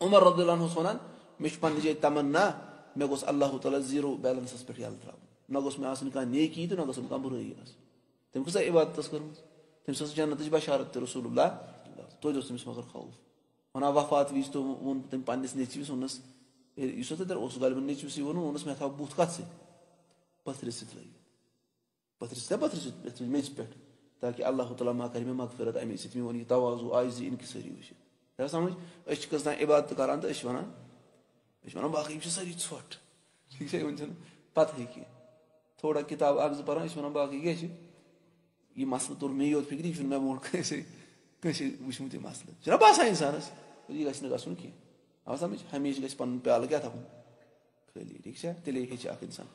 उमर रदियल्लाहु अन्हु वनान मे पन्ने जाय तमन्ना मे गोस अल्लाह ताला जीरो बैलेंसस पे यल त्रा न गोस मे आसन कह नेकी तो न गोस कह बुराई तम कस इबादत कर तमिस जन्नत बशारत रसूलुल्लाह तो तमिस मगर खौफ वना वफात विज तो वो तम पन्निस नेचिस वनस इस गलबन नेचिस वो वनस मे था बुथ कत पथर पथर मेज पे ताकि अल्लाह ताला मा कर मे मगफिरत अमे मे वो तवाजु आइज इनकसरी वो समझ कस इबादत करान तो वन बाकी सारी ोट ठीक है वन पता कह थोड़ा किताब अख पान वन बाकी क्या यह मसल तुर मे योत फिक्र यह मे वो वुचमुत यह मसल ना बसान इंसानस यह गसन कह समझ हमेशा गि पन प्याल क्या थवन खाली ठीक है तेल हे इंसान